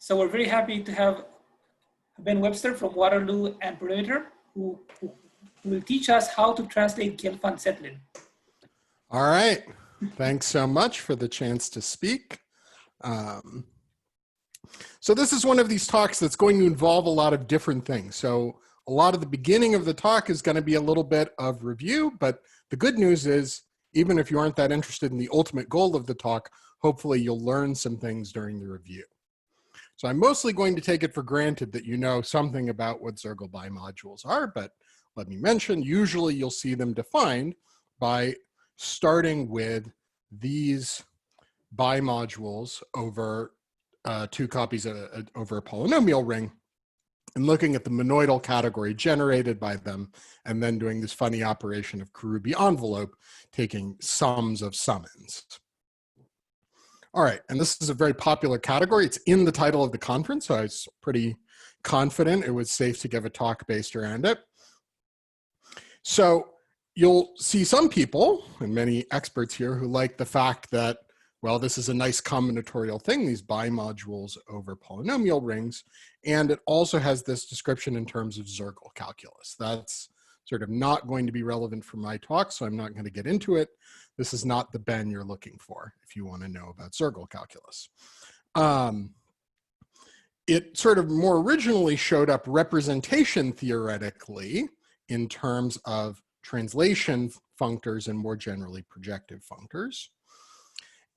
So we're very happy to have Ben Webster from Waterloo and Perimeter, who will teach us how to translate Gelfand-Tsetlin. All right. Thanks so much for the chance to speak. So this is one of these talks that's going to involve a lot of different things. So a lot of the beginning of the talk is going to be a little bit of review, but the good news is, even if you aren't that interested in the ultimate goal of the talk, hopefully you'll learn some things during the review. So I'm mostly going to take it for granted that you know something about what Soergel bimodules are, but let me mention, usually you'll see them defined by starting with these bimodules over two copies over a polynomial ring and looking at the monoidal category generated by them and then doing this funny operation of Karoubi envelope, taking sums of summons. All right, and this is a very popular category. It's in the title of the conference, so I was pretty confident it was safe to give a talk based around it. So you'll see some people, and many experts here, who like the fact that, well, this is a nice combinatorial thing, these bimodules over polynomial rings, and it also has this description in terms of Soergel calculus. That's sort of not going to be relevant for my talk, so I'm not going to get into it. This is not the Ben you're looking for if you want to know about Soergel calculus. It sort of more originally showed up representation theoretically in terms of translation functors and more generally projective functors,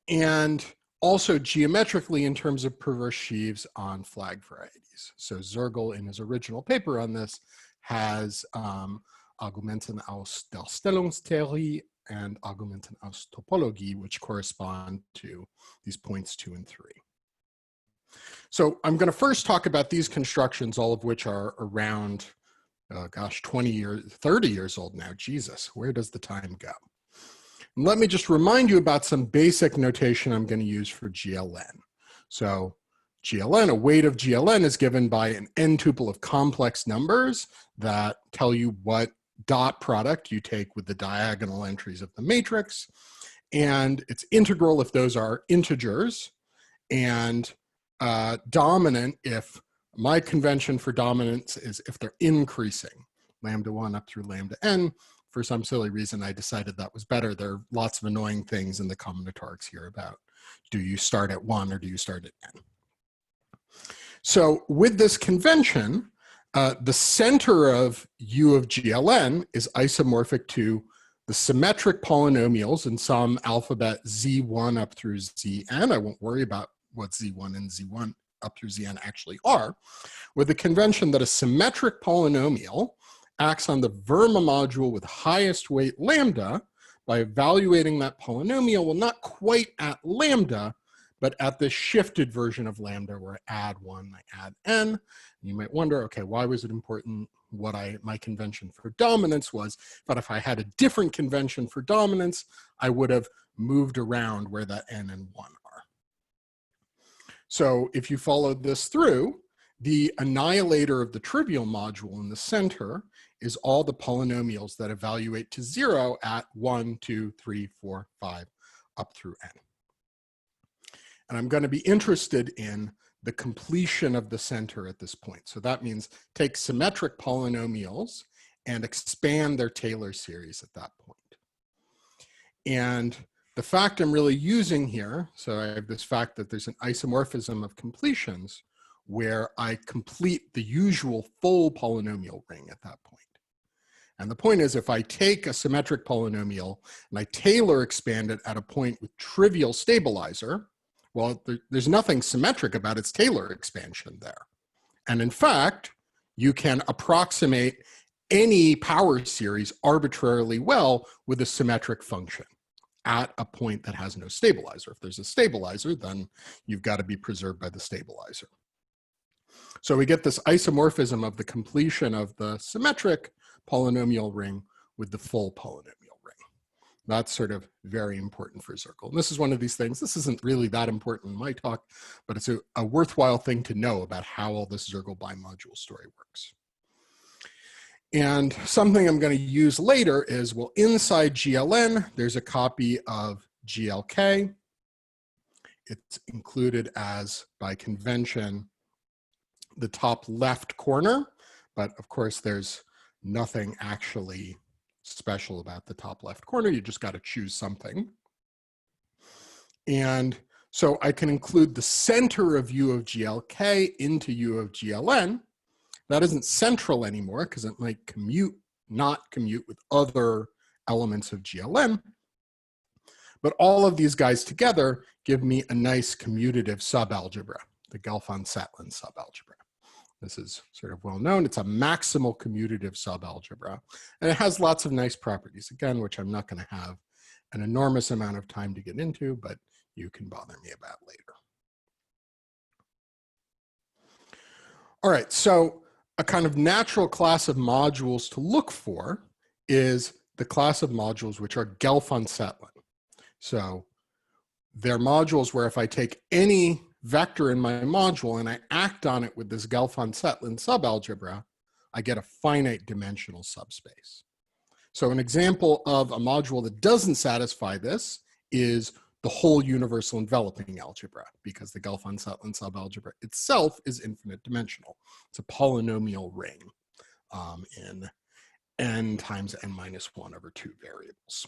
and also geometrically in terms of perverse sheaves on flag varieties. So Soergel, in his original paper on this, has Argumenten aus Darstellungstheorie and Argumenten aus Topologie, which correspond to these points 2 and 3. So I'm going to first talk about these constructions, all of which are around, gosh, 20 years, 30 years old now. Jesus, where does the time go? And let me just remind you about some basic notation I'm going to use for GLN. So GLN, a weight of GLN is given by an n tuple of complex numbers that tell you what dot product you take with the diagonal entries of the matrix, and it's integral if those are integers, and dominant if my convention for dominance is if they're increasing, lambda 1 up through lambda n. For some silly reason, I decided that was better. There are lots of annoying things in the combinatorics here about, do you start at 1 or do you start at n? So with this convention, the center of U of GLN is isomorphic to the symmetric polynomials in some alphabet Z1 up through Zn. I won't worry about what Z1 and Z1 up through Zn actually are, with the convention that a symmetric polynomial acts on the Verma module with highest weight lambda by evaluating that polynomial, well, not quite at lambda, but at the shifted version of lambda where I add 1, I add n. And you might wonder, okay, why was it important what my convention for dominance was? But if I had a different convention for dominance, I would have moved around where that n and 1 are. So if you followed this through, the annihilator of the trivial module in the center is all the polynomials that evaluate to 0 at 1, 2, 3, 4, 5, up through n. And I'm going to be interested in the completion of the center at this point. So that means take symmetric polynomials and expand their Taylor series at that point. And the fact I'm really using here, so I have this fact that there's an isomorphism of completions where I complete the usual full polynomial ring at that point. And the point is, if I take a symmetric polynomial and I Taylor expand it at a point with trivial stabilizer, well, there's nothing symmetric about its Taylor expansion there. And in fact, you can approximate any power series arbitrarily well with a symmetric function at a point that has no stabilizer. If there's a stabilizer, then you've got to be preserved by the stabilizer. So we get this isomorphism of the completion of the symmetric polynomial ring with the full polynomial ring. That's sort of very important for Soergel. And this is one of these things, this isn't really that important in my talk, but it's a worthwhile thing to know about how all this Soergel bimodule story works. And something I'm going to use later is, well, inside GLN, there's a copy of GLK. It's included as, by convention, the top left corner, but of course there's nothing actually special about the top left corner. You just got to choose something. And so I can include the center of U of GLK into U of GLN. That isn't central anymore because it might not commute with other elements of GLN. But all of these guys together give me a nice commutative subalgebra, the Gelfand-Tsetlin subalgebra. This is sort of well known. It's a maximal commutative subalgebra. And it has lots of nice properties, again, which I'm not going to have an enormous amount of time to get into, but you can bother me about later. All right, so a kind of natural class of modules to look for is the class of modules which are Gelfand-Tsetlin. So they're modules where if I take any vector in my module and I act on it with this Gelfand-Tsetlin subalgebra, I get a finite dimensional subspace. So an example of a module that doesn't satisfy this is the whole universal enveloping algebra, because the Gelfand-Tsetlin subalgebra itself is infinite dimensional. It's a polynomial ring in n times n minus 1 over 2 variables.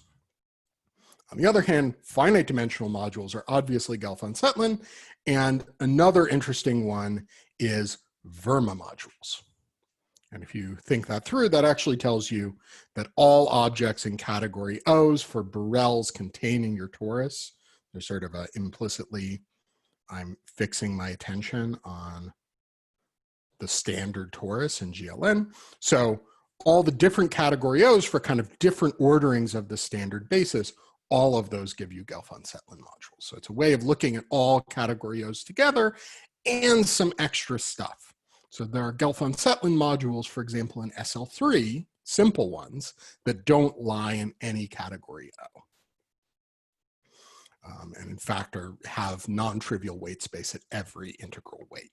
On the other hand, finite dimensional modules are obviously Gelfand-Tsetlin, and another interesting one is Verma modules. And if you think that through, that actually tells you that all objects in category O's for Borels containing your torus, they're sort of implicitly, I'm fixing my attention on the standard torus in GLN. So all the different category O's for kind of different orderings of the standard basis, all of those give you Gelfand-Tsetlin modules. So it's a way of looking at all category O's together and some extra stuff. So there are Gelfand-Tsetlin modules, for example, in SL3, simple ones, that don't lie in any category O. And in fact, have non-trivial weight space at every integral weight.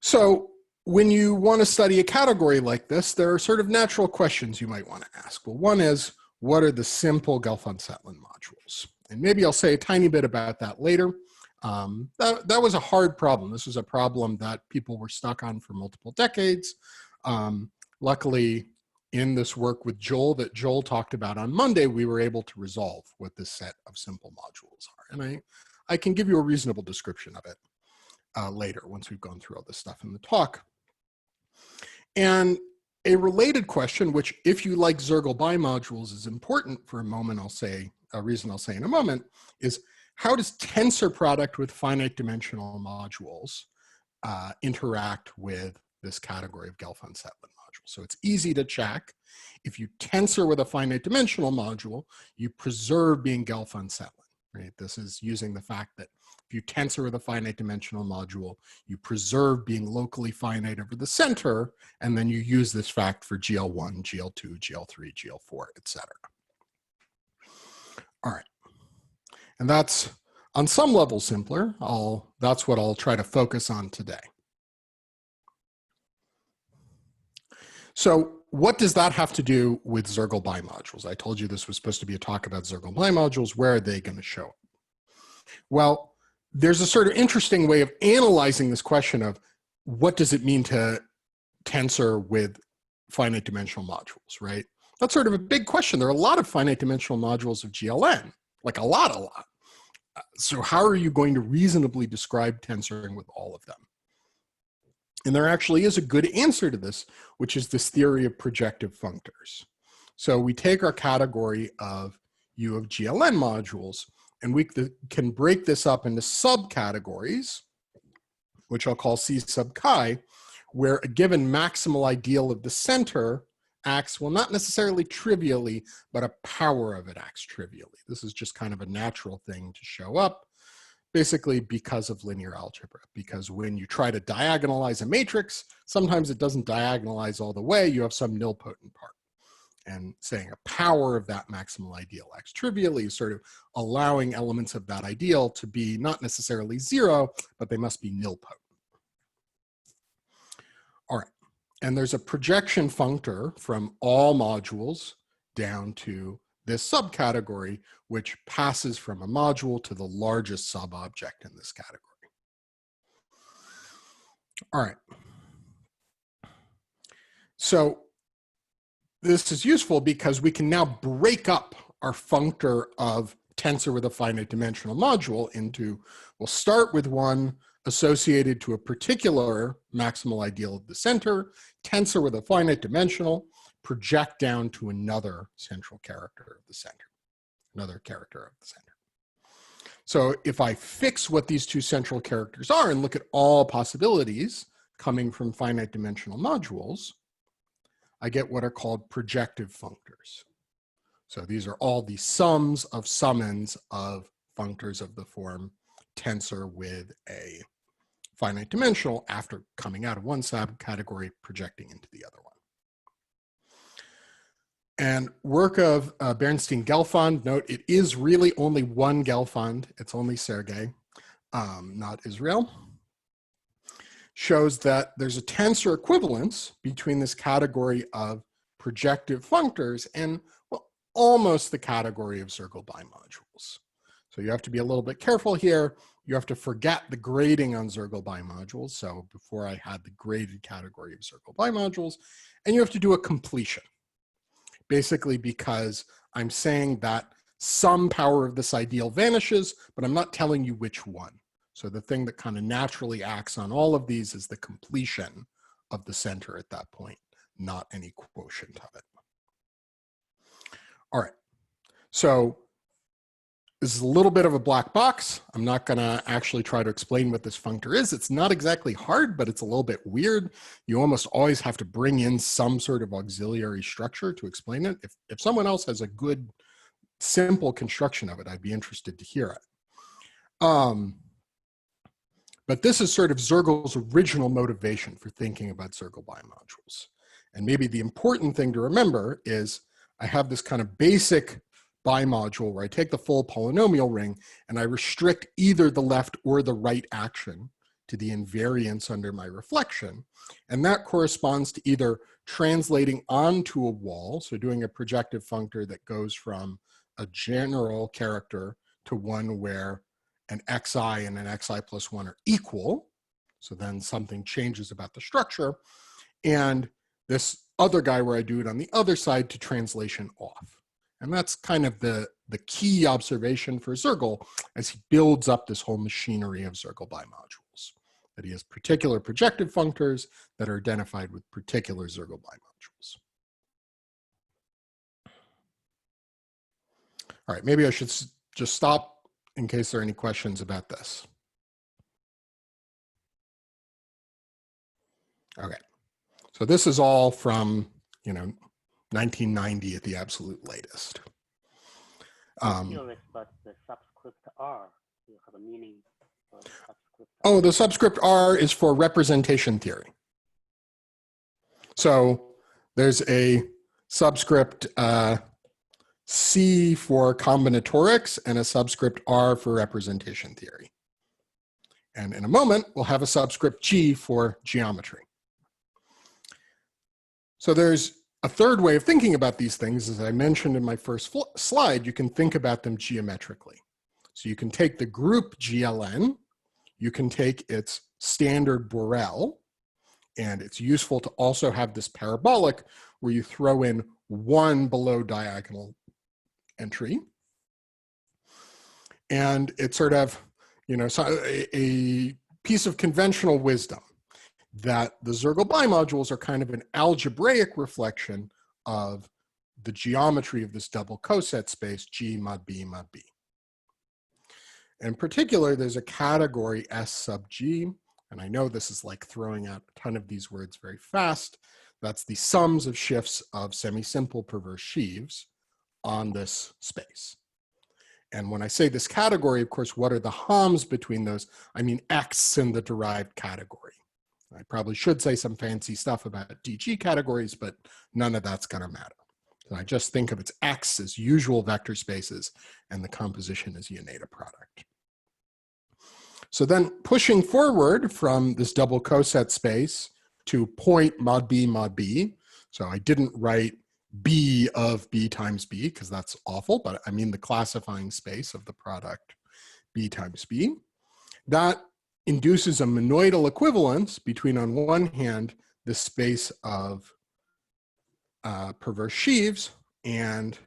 So when you want to study a category like this, there are sort of natural questions you might want to ask. Well, one is, what are the simple Gelfand-Tsetlin modules? And maybe I'll say a tiny bit about that later. That was a hard problem. This was a problem that people were stuck on for multiple decades. Luckily, in this work with Joel that Joel talked about on Monday, we were able to resolve what this set of simple modules are. And I can give you a reasonable description of it later once we've gone through all this stuff in the talk. And a related question, which if you like Soergel bimodules is important for a moment, a reason I'll say in a moment, is how does tensor product with finite dimensional modules interact with this category of Gelfand-Tsetlin modules? So it's easy to check. If you tensor with a finite dimensional module, you preserve being Gelfand-Tsetlin, right? This is using the fact that if you tensor with a finite dimensional module, you preserve being locally finite over the center, and then you use this fact for GL1, GL2, GL3, GL4, etc. All right. And that's on some level simpler. That's what I'll try to focus on today. So what does that have to do with Soergel bimodules? I told you this was supposed to be a talk about Soergel bimodules. Where are they going to show up? Well, there's a sort of interesting way of analyzing this question of what does it mean to tensor with finite dimensional modules, right? That's sort of a big question. There are a lot of finite dimensional modules of GLN, like a lot. So how are you going to reasonably describe tensoring with all of them? And there actually is a good answer to this, which is this theory of projective functors. So we take our category of U of GLN modules, and we can break this up into subcategories, which I'll call C sub chi, where a given maximal ideal of the center acts, well, not necessarily trivially, but a power of it acts trivially. This is just kind of a natural thing to show up, basically because of linear algebra. Because when you try to diagonalize a matrix, sometimes it doesn't diagonalize all the way. You have some nilpotent part. And saying a power of that maximal ideal acts trivially is sort of allowing elements of that ideal to be not necessarily zero, but they must be nilpotent. All right. And there's a projection functor from all modules down to this subcategory, which passes from a module to the largest subobject in this category. All right. So this is useful because we can now break up our functor of tensor with a finite dimensional module into, we'll start with one associated to a particular maximal ideal of the center, tensor with a finite dimensional, project down to another central character of the center, another character of the center. So if I fix what these two central characters are and look at all possibilities coming from finite dimensional modules, I get what are called projective functors. So these are all the sums of summons of functors of the form tensor with a finite dimensional after coming out of one subcategory, projecting into the other one. And work of Bernstein-Gelfand, note it is really only one Gelfand, it's only Soergel, not Israel, shows that there's a tensor equivalence between this category of projective functors and, well, almost the category of Soergel bimodules. So you have to be a little bit careful here. You have to forget the grading on Soergel bimodules. So before I had the graded category of Soergel bimodules, and you have to do a completion. Basically because I'm saying that some power of this ideal vanishes, but I'm not telling you which one. So the thing that kind of naturally acts on all of these is the completion of the center at that point, not any quotient of it. All right, so this is a little bit of a black box. I'm not gonna actually try to explain what this functor is. It's not exactly hard, but it's a little bit weird. You almost always have to bring in some sort of auxiliary structure to explain it. If someone else has a good, simple construction of it, I'd be interested to hear it. But this is sort of Soergel's original motivation for thinking about Soergel bimodules. And maybe the important thing to remember is I have this kind of basic bimodule where I take the full polynomial ring and I restrict either the left or the right action to the invariance under my reflection. And that corresponds to either translating onto a wall, so doing a projective functor that goes from a general character to one where an xi and an xi plus 1 are equal. So then something changes about the structure. And this other guy where I do it on the other side to translation off. And that's kind of the key observation for Soergel as he builds up this whole machinery of Soergel bimodules, that he has particular projective functors that are identified with particular Soergel bimodules. All right, maybe I should just stop in case there are any questions about this. Okay, so this is all from, 1990 at the absolute latest. Curious, but the subscript R, you have a meaning for the subscript R. Oh, the subscript R is for representation theory. So there's a subscript C for combinatorics and a subscript R for representation theory. And in a moment, we'll have a subscript G for geometry. So there's a third way of thinking about these things. As I mentioned in my first slide, you can think about them geometrically. So you can take the group GLN, you can take its standard Borel, and it's useful to also have this parabolic where you throw in one below diagonal entry. And it's sort of, a piece of conventional wisdom that the Soergel bimodules are kind of an algebraic reflection of the geometry of this double coset space G mod B mod B. In particular, there's a category S sub G, and I know this is like throwing out a ton of these words very fast. That's the sums of shifts of semi-simple perverse sheaves on this space. And when I say this category, of course, what are the HOMs between those? I mean X in the derived category. I probably should say some fancy stuff about DG categories, but none of that's going to matter. So I just think of its X as usual vector spaces and the composition as Unita product. So then pushing forward from this double coset space to point mod B, so I didn't write B of B times B because that's awful, but I mean the classifying space of the product B times B. That induces a monoidal equivalence between, on one hand, the space of perverse sheaves and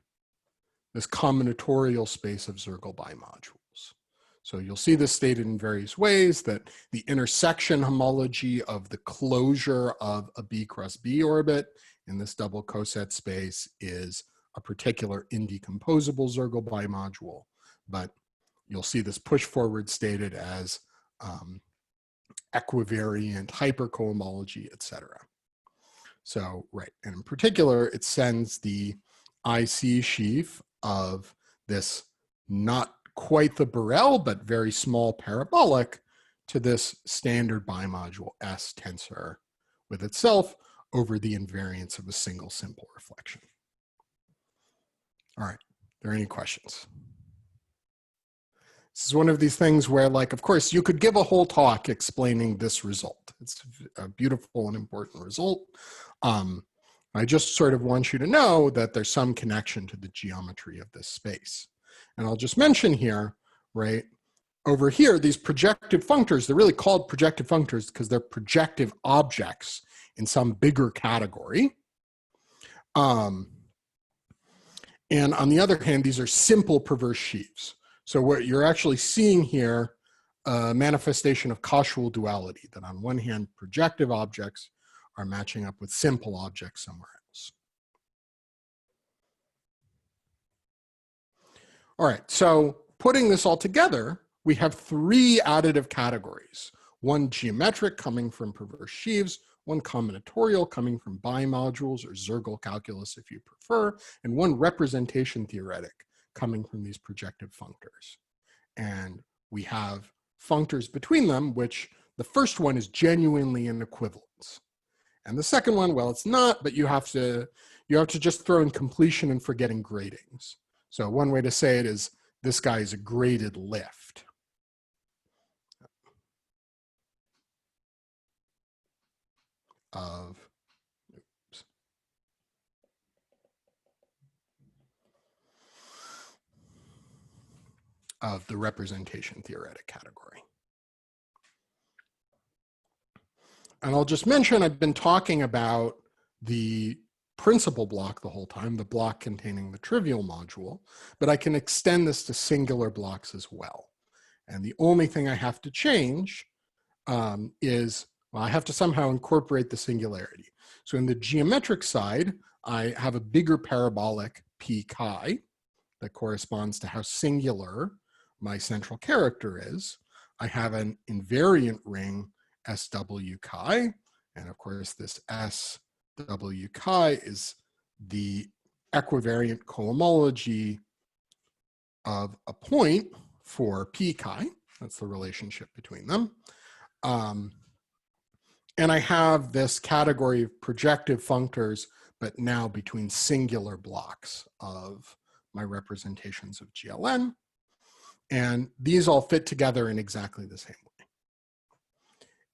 this combinatorial space of Soergel bimodules. So you'll see this stated in various ways, that the intersection homology of the closure of a B cross B orbit in this double coset space is a particular indecomposable Soergel bimodule, but you'll see this push forward stated as equivariant hypercohomology, etc. So, right, and in particular, it sends the IC sheaf of this not quite the Borel, but very small parabolic to this standard bimodule S tensor with itself over the invariance of a single simple reflection. All right, are there any questions? This is one of these things where, like, of course, you could give a whole talk explaining this result. It's a beautiful and important result. I just sort of want you to know that there's some connection to the geometry of this space. And I'll just mention here, right, over here, these projective functors, they're really called projective functors because they're projective objects in some bigger category. And on the other hand, these are simple perverse sheaves. So what you're actually seeing here, a manifestation of causal duality, that on one hand, projective objects are matching up with simple objects somewhere else. All right, so putting this all together, we have three additive categories. One geometric coming from perverse sheaves, one combinatorial coming from bimodules or Soergel calculus if you prefer, and one representation theoretic coming from these projective functors. And we have functors between them, which the first one is genuinely an equivalence. And the second one, well, it's not, but you have to just throw in completion and forgetting gradings. So one way to say it is this guy is a graded lift. Of the representation theoretic category. And I'll just mention, I've been talking about the principal block the whole time, the block containing the trivial module, but I can extend this to singular blocks as well. And the only thing I have to change is, well, I have to somehow incorporate the singularity. So in the geometric side, I have a bigger parabolic p chi that corresponds to how singular my central character is. I have an invariant ring SW chi, and of course this SW chi is the equivariant cohomology of a point for p chi. That's the relationship between them. And I have this category of projective functors, but now between singular blocks of my representations of GLN. And these all fit together in exactly the same way.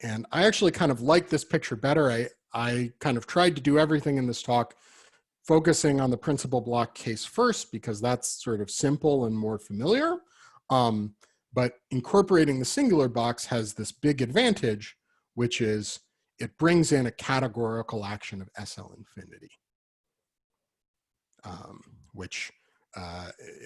And I actually kind of like this picture better. I kind of tried to do everything in this talk focusing on the principal block case first, because that's sort of simple and more familiar. But incorporating the singular box has this big advantage, which is it brings in a categorical action of SL infinity, which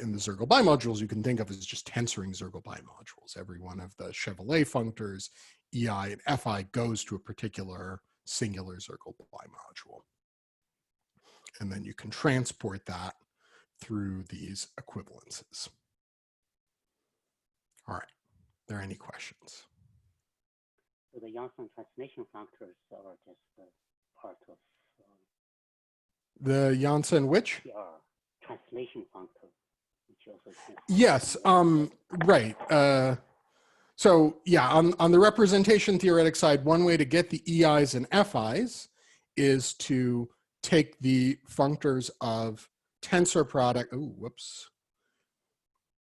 in the Soergel bimodules, you can think of as just tensoring Soergel bimodules. Every one of the Chevrolet functors, EI and FI, goes to a particular singular Soergel bimodule. And then you can transport that through these equivalences. All right, are there any questions? So the Janssen translation functors are just part of the Janssen which? Translation functor, which also yes, right. So yeah, on the representation theoretic side, one way to get the EIs and FIs is to take the functors of tensor product,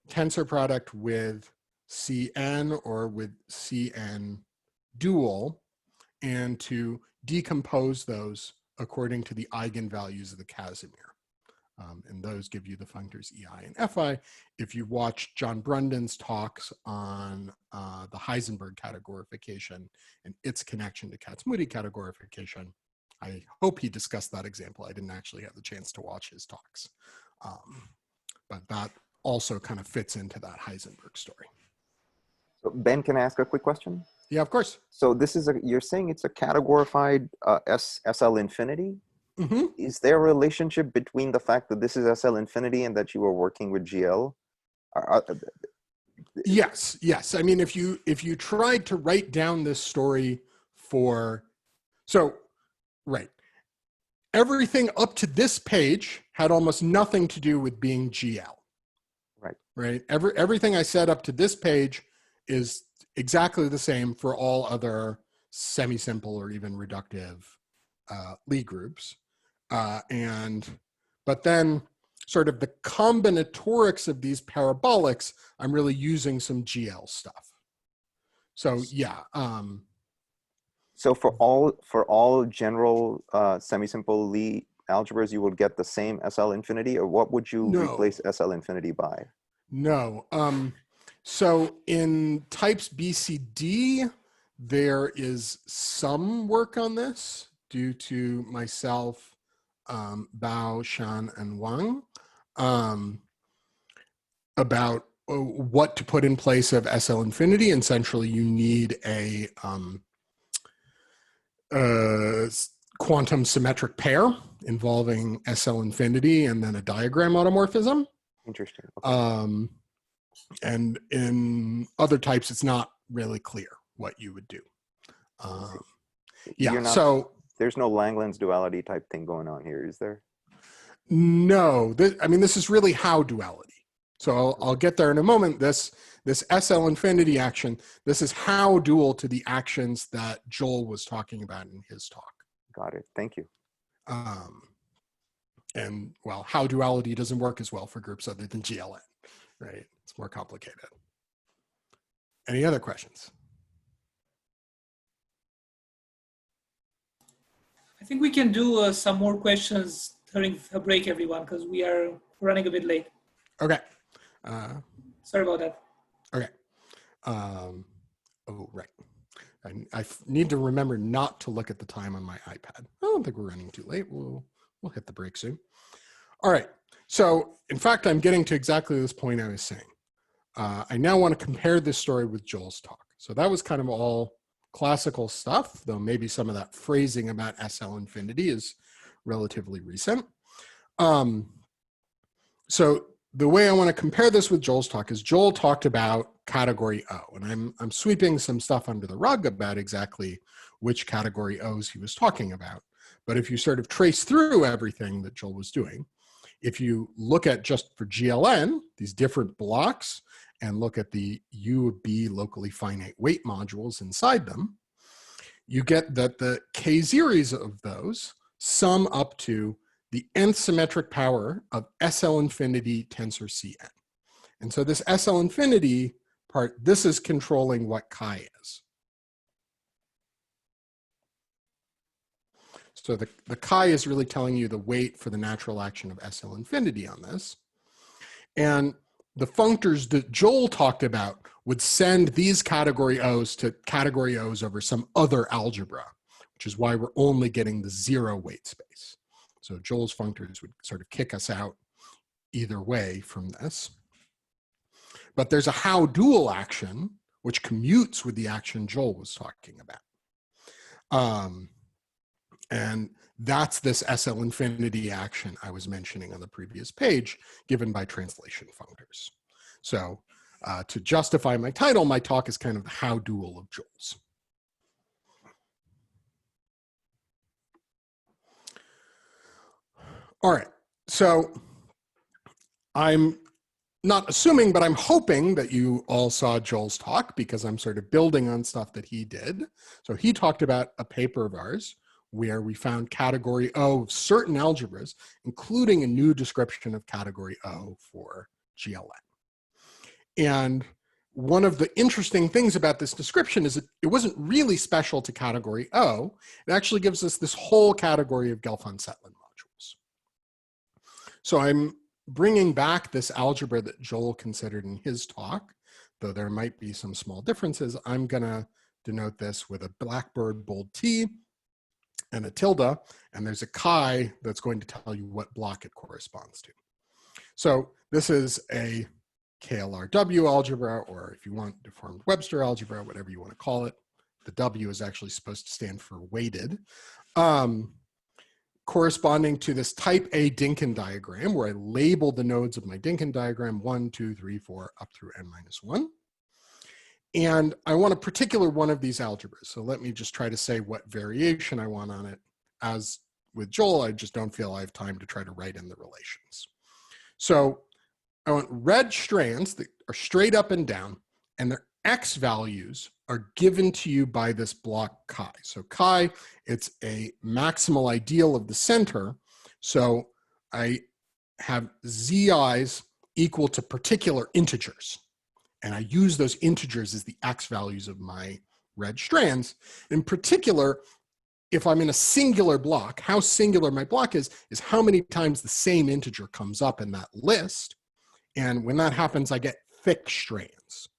tensor product with Cn or with Cn dual, and to decompose those according to the eigenvalues of the Casimir. And those give you the functors EI and FI. If you watch John Brunden's talks on the Heisenberg categorification and its connection to Kac-Moody categorification, I hope he discussed that example. I didn't actually have the chance to watch his talks. But that also kind of fits into that Heisenberg story. So Ben, can I ask a quick question? Yeah, of course. So this is you're saying it's a categorified SL infinity? Mm-hmm. Is there a relationship between the fact that this is SL infinity and that you were working with GL? Yes, yes. I mean, if you tried to write down this story right. Everything up to this page had almost nothing to do with being GL. Right. Right. Everything I said up to this page is exactly the same for all other semi-simple or even reductive Lie groups. But then sort of the combinatorics of these parabolics, I'm really using some GL stuff. So yeah. So for all general semi-simple Lie algebras, you would get the same SL infinity, or what would you replace SL infinity by? No. So in types BCD, there is some work on this due to myself, Bao, Shan, and Wang, about what to put in place of SL infinity. And essentially, you need a quantum symmetric pair involving SL infinity and then a diagram automorphism. Interesting. Okay. And in other types, it's not really clear what you would do. Yeah, so there's no Langlands duality type thing going on here, is there? No, I mean, this is really Howe duality. So I'll get there in a moment. This SL infinity action, this is Howe dual to the actions that Joel was talking about in his talk. Got it. Thank you. And well, Howe duality doesn't work as well for groups other than GLN, right? It's more complicated. Any other questions? I think we can do some more questions during a break, everyone, because we are running a bit late. Okay. Sorry about that. Okay. Oh, right. I need to remember not to look at the time on my iPad. I don't think we're running too late. We'll hit the break soon. All right. So, in fact, I'm getting to exactly this point I was saying. I now want to compare this story with Joel's talk. So that was kind of all classical stuff, though maybe some of that phrasing about SL infinity is relatively recent. So the way I want to compare this with Joel's talk is Joel talked about category O, and I'm sweeping some stuff under the rug about exactly which category O's he was talking about. But if you sort of trace through everything that Joel was doing, if you look at just for GLN, these different blocks, and look at the U of B locally finite weight modules inside them, you get that the K series of those sum up to the nth symmetric power of SL infinity tensor Cn. And so this SL infinity part, this is controlling what chi is. So the chi is really telling you the weight for the natural action of SL infinity on this. And the functors that Joel talked about would send these category O's to category O's over some other algebra, which is why we're only getting the zero weight space. So Joel's functors would sort of kick us out either way from this. But there's a Howe dual action, which commutes with the action Joel was talking about. And that's this SL infinity action I was mentioning on the previous page, given by translation functors. So to justify my title, my talk is kind of the Howe dual of Joel's. All right, so I'm not assuming, but I'm hoping that you all saw Joel's talk because I'm sort of building on stuff that he did. So he talked about a paper of ours where we found category O of certain algebras, including a new description of category O for GLN. And one of the interesting things about this description is that it wasn't really special to category O. It actually gives us this whole category of Gelfand-Tsetlin modules. So I'm bringing back this algebra that Joel considered in his talk, though there might be some small differences. I'm gonna denote this with a blackbird bold T and a tilde, and there's a chi that's going to tell you what block it corresponds to. So this is a KLRW algebra, or if you want deformed Webster algebra, whatever you want to call it. The W is actually supposed to stand for weighted. Corresponding to this type A Dynkin diagram, where I label the nodes of my Dynkin diagram 1, 2, 3, 4, up through n-1. And I want a particular one of these algebras. So let me just try to say what variation I want on it. As with Joel, I just don't feel I have time to try to write in the relations. So I want red strands that are straight up and down, and their x values are given to you by this block chi. So chi, it's a maximal ideal of the center. So I have zi's equal to particular integers. And I use those integers as the x values of my red strands. In particular, if I'm in a singular block, how singular my block is how many times the same integer comes up in that list. And when that happens, I get thick strands,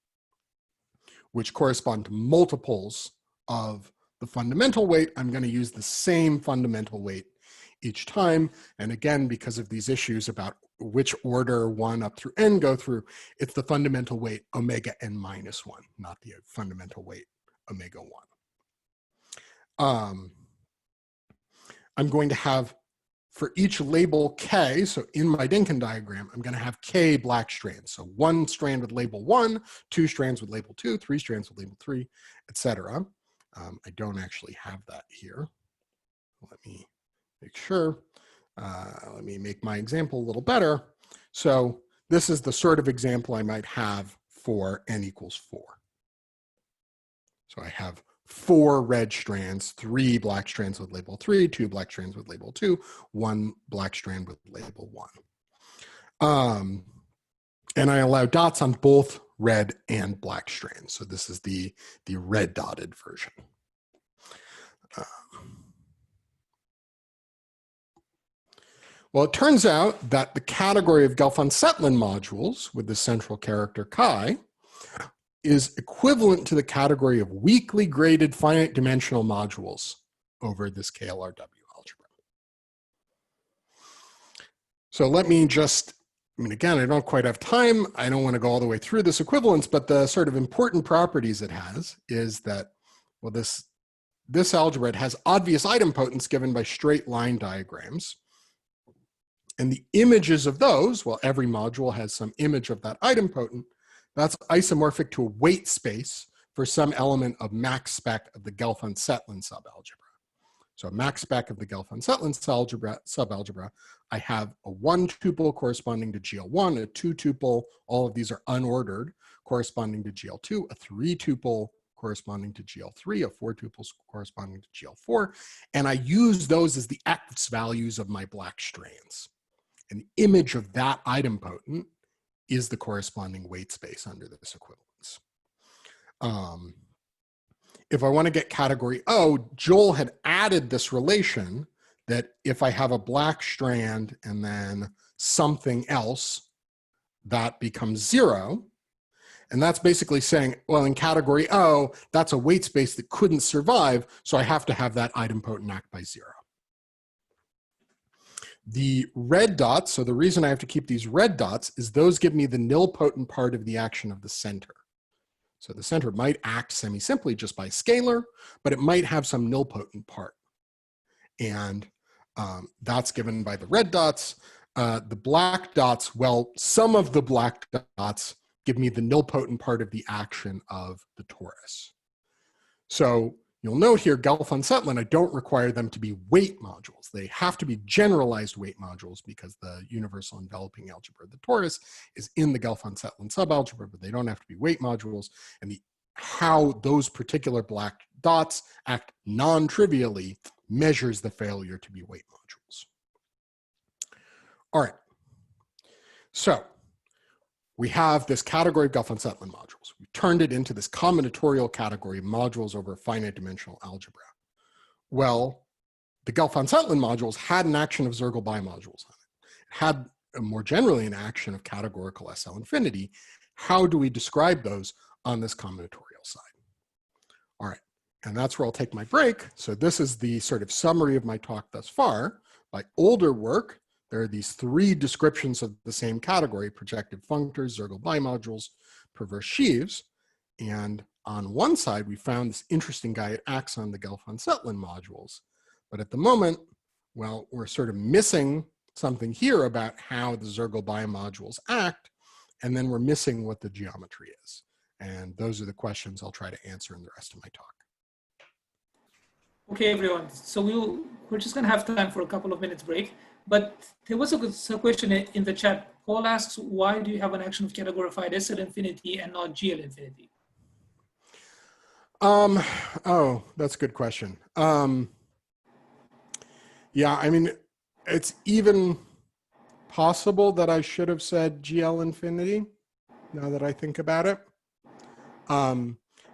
which correspond to multiples of the fundamental weight. I'm going to use the same fundamental weight each time. And again, because of these issues about which order 1 up through n go through, it's the fundamental weight omega n-1, not the fundamental weight omega 1. I'm going to have, for each label k, so in my Dynkin diagram, I'm going to have k black strands. So 1 strand with label 1, 2 strands with label 2, 3 strands with label 3, etc. I don't actually have that here. Let me make sure. Let me make my example a little better. So this is the sort of example I might have for n equals 4. So I have 4 red strands, 3 black strands with label 3, 2 black strands with label 2, 1 black strand with label 1. And I allow dots on both red and black strands. So this is the red dotted version. Well, it turns out that the category of Gelfand-Tsetlin modules with the central character chi is equivalent to the category of weakly graded finite dimensional modules over this KLRW algebra. So let me just, again, I don't quite have time. I don't want to go all the way through this equivalence, but the sort of important properties it has is that, well, this algebra, it has obvious idempotence given by straight line diagrams. And the images of those, well, every module has some image of that idempotent, that's isomorphic to a weight space for some element of max spec of the Gelfand-Tsetlin subalgebra. So max spec of the Gelfand-Tsetlin subalgebra, I have a 1 tuple corresponding to GL1, a 2 tuple, all of these are unordered, corresponding to GL2, a 3 tuple corresponding to GL3, a 4 tuples corresponding to GL4, and I use those as the x values of my black strands. And the image of that idempotent is the corresponding weight space under this equivalence. If I want to get category O, Joel had added this relation that if I have a black strand and then something else, that becomes 0. And that's basically saying, well, in category O, that's a weight space that couldn't survive, so I have to have that idempotent act by 0. The red dots, so the reason I have to keep these red dots is those give me the nilpotent part of the action of the center. So the center might act semi-simply just by scalar, but it might have some nilpotent part. And that's given by the red dots. The black dots, well, some of the black dots give me the nilpotent part of the action of the torus. So you'll note here, Gelfand-Tsetlin, I don't require them to be weight modules. They have to be generalized weight modules because the universal enveloping algebra of the torus is in the Gelfand-Tsetlin subalgebra, but they don't have to be weight modules. And how those particular black dots act non-trivially measures the failure to be weight modules. All right, so we have this category of Gelfand-Tsetlin modules. We turned it into this combinatorial category of modules over finite dimensional algebra. Well, the Gelfand-Tsetlin modules had an action of Soergel bimodules on it. It had more generally an action of categorical SL infinity. How do we describe those on this combinatorial side? All right, and that's where I'll take my break. So this is the sort of summary of my talk thus far. By older work, there are these three descriptions of the same category: projective functors, Soergel bimodules, perverse sheaves. And on one side, we found this interesting guy that acts on the Gelfand-Tsetlin modules. But at the moment, well, we're sort of missing something here about how the Soergel bimodules act, and then we're missing what the geometry is. And those are the questions I'll try to answer in the rest of my talk. Okay, everyone. So we're just going to have time for a couple of minutes break. But there was a question in the chat. Paul asks, why do you have an action of categorified SL infinity and not GL infinity? Oh, that's a good question. Yeah, I mean, it's even possible that I should have said GL infinity, now that I think about it. I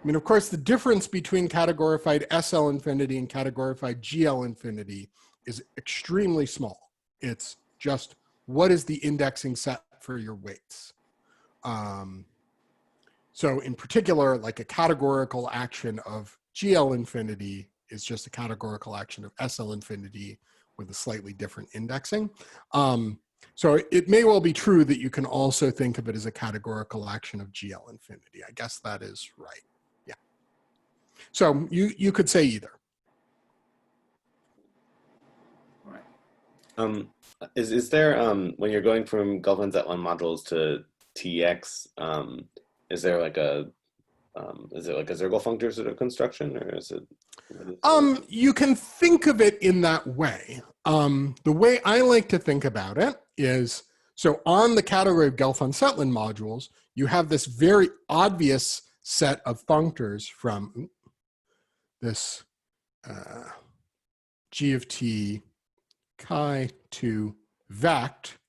mean, of course, the difference between categorified SL infinity and categorified GL infinity is extremely small. It's just, what is the indexing set for your weights? So in particular, like a categorical action of GL infinity is just a categorical action of SL infinity with a slightly different indexing. So it may well be true that you can also think of it as a categorical action of GL infinity. I guess that is right. Yeah. So you could say either. Is there when you're going from Gelfand-Tsetlin modules to TX, is there like a Soergel functor sort of construction, or is it? You can think of it in that way. The way I like to think about it is, so on the category of Gelfand-Tsetlin modules, you have this very obvious set of functors from this G of T chi to vect,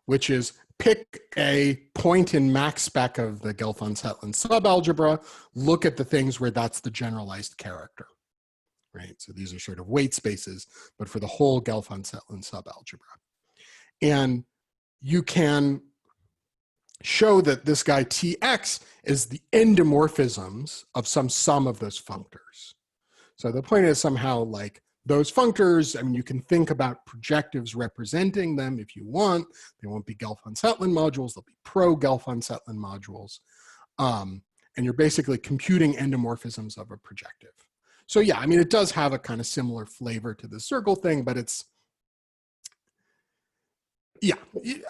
which is pick a point in max spec of the Gelfand-Tsetlin subalgebra, look at the things where that's the generalized character, right? So these are sort of weight spaces, but for the whole Gelfand-Tsetlin subalgebra. And you can show that this guy Tx is the endomorphisms of some sum of those functors. So the point is somehow like those functors, I mean, you can think about projectives representing them if you want. They won't be Gelfand-Tsetlin modules, they'll be pro-Gelfand-Tsetlin modules. And you're basically computing endomorphisms of a projective. So yeah, I mean, it does have a kind of similar flavor to the Soergel thing, but it's, yeah,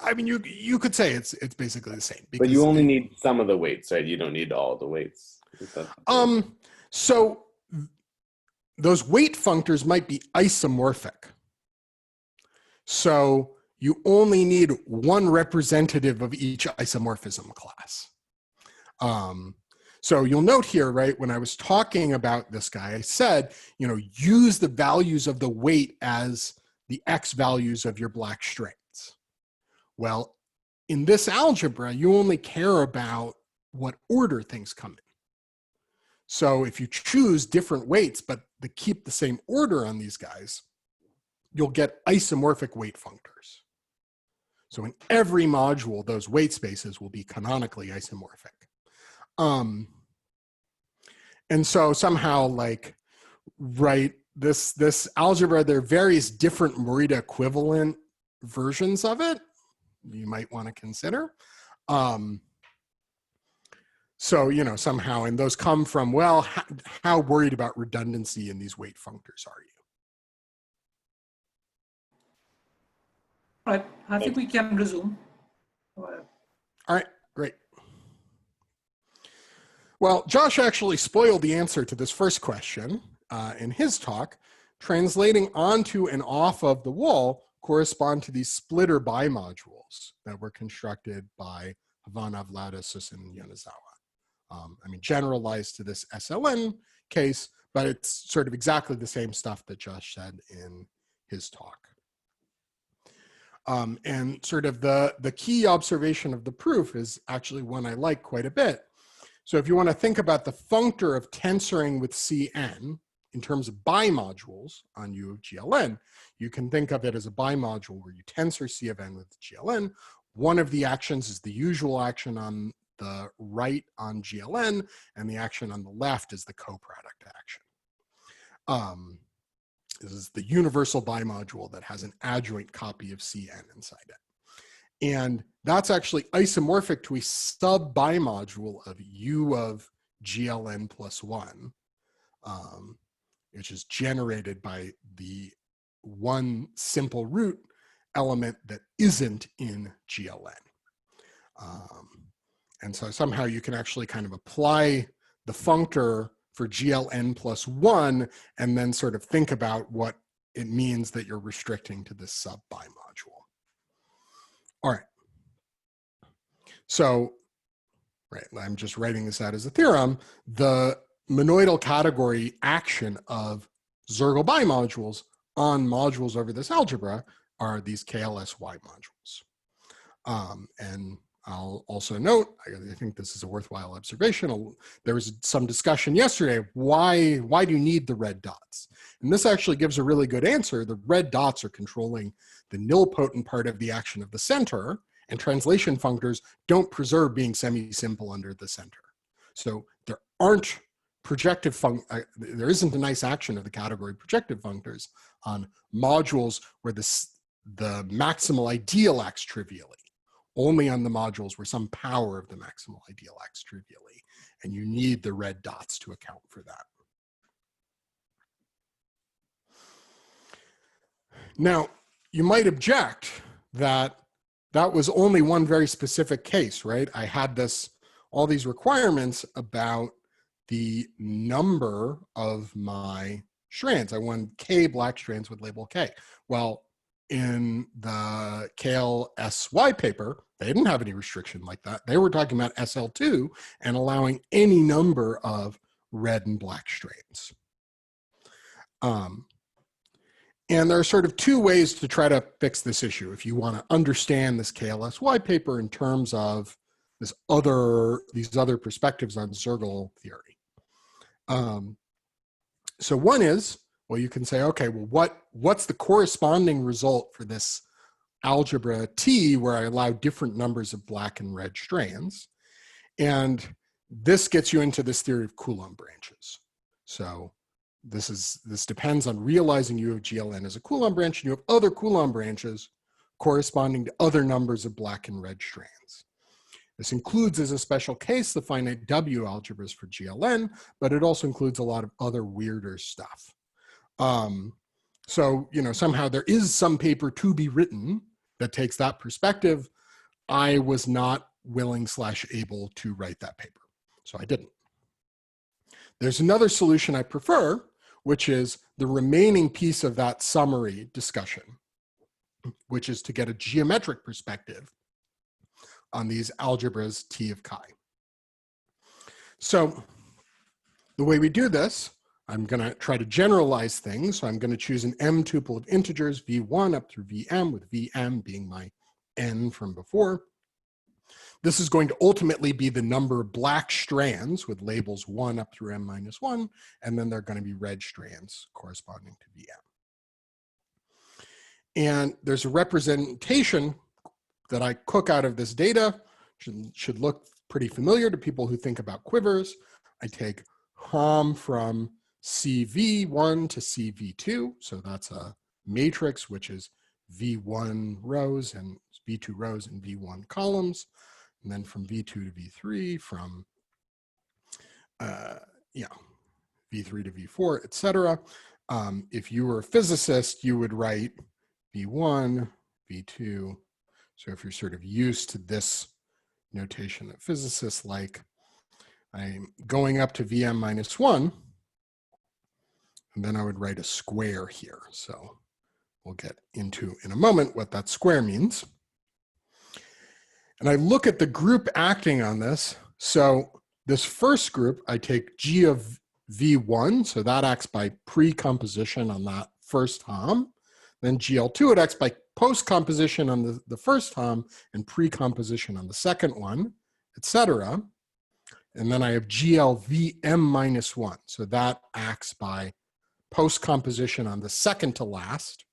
I mean, you could say it's basically the same. But you only need some of the weights, right? You don't need all the weights. So those weight functors might be isomorphic. So you only need one representative of each isomorphism class. So you'll note here, right, when I was talking about this guy, I said, you know, use the values of the weight as the X values of your black strings. Well, in this algebra, you only care about what order things come in. So if you choose different weights, but they keep the same order on these guys, you'll get isomorphic weight functors. So in every module, those weight spaces will be canonically isomorphic. And so somehow, like, right, this algebra, there are various different Morita equivalent versions of it you might want to consider. So, you know, somehow, and those come from, well, how worried about redundancy in these weight functors are you? All right, I think we can resume. All right, great. Well, Josh actually spoiled the answer to this first question in his talk. Translating onto and off of the wall correspond to these splitter bimodules that were constructed by Havana, Vlada, and Yonezawa. I mean, generalized to this SLN case, but it's sort of exactly the same stuff that Josh said in his talk. And sort of the key observation of the proof is actually one I like quite a bit. So if you want to think about the functor of tensoring with Cn, in terms of bimodules on U of GLN, you can think of it as a bimodule where you tensor C of n with GLN. One of the actions is the usual action on the right on GLN, and the action on the left is the coproduct action. This is the universal bimodule that has an adjoint copy of Cn inside it. And that's actually isomorphic to a sub-bimodule of U of GLN plus 1, which is generated by the one simple root element that isn't in GLN. And so somehow you can actually kind of apply the functor for GLN plus 1 and then sort of think about what it means that you're restricting to this sub-bimodule. All right. So, right, I'm just writing this out as a theorem. The monoidal category action of Soergel bimodules on modules over this algebra are these KLSY modules. And I'll also note, I think this is a worthwhile observation. There was some discussion yesterday, why do you need the red dots? And this actually gives a really good answer. The red dots are controlling the nilpotent part of the action of the center, and translation functors don't preserve being semi-simple under the center. So there aren't projective there isn't a nice action of the category projective functors on modules where the maximal ideal acts trivially. Only on the modules where some power of the maximal ideal acts trivially, and you need the red dots to account for that. Now, you might object that that was only one very specific case, right? I had all these requirements about the number of my strands. I wanted K black strands with label K. Well, in the KLSY paper, they didn't have any restriction like that. They were talking about SL2 and allowing any number of red and black strands. And there are sort of two ways to try to fix this issue if you want to understand this KLSY paper in terms of these other perspectives on Soergel theory. So one is, well, you can say, okay, well, what's the corresponding result for this algebra T where I allow different numbers of black and red strands? And this gets you into this theory of Coulomb branches. So this depends on realizing U of GLN as a Coulomb branch, and you have other Coulomb branches corresponding to other numbers of black and red strands. This includes, as a special case, the finite W algebras for GLN, but it also includes a lot of other weirder stuff. So, somehow there is some paper to be written that takes that perspective. I was not willing/able to write that paper, so I didn't. There's another solution I prefer, which is the remaining piece of that summary discussion, which is to get a geometric perspective on these algebras T of chi. So the way we do this, I'm going to try to generalize things. So I'm going to choose an M tuple of integers, V1 up through Vm, with Vm being my N from before. This is going to ultimately be the number of black strands with labels 1 up through M minus 1, and then they're going to be red strands corresponding to Vm. And there's a representation that I cook out of this data, should look pretty familiar to people who think about quivers. I take Howe from CV1 to CV2, so that's a matrix which is V1 rows and V2 rows and V1 columns, and then from V2 to V3, from V3 to V4, etc. If you were a physicist, you would write V1, V2. So if you're sort of used to this notation that physicists like, I'm going up to Vm minus 1, and then I would write a square here. So we'll get into in a moment what that square means. And I look at the group acting on this. So this first group, I take G of V1, so that acts by pre-composition on that first Howe. Then GL2, it acts by post-composition on the first Howe and pre-composition on the second one, etc. And then I have GLVM minus 1. So that acts by post-composition on the second to last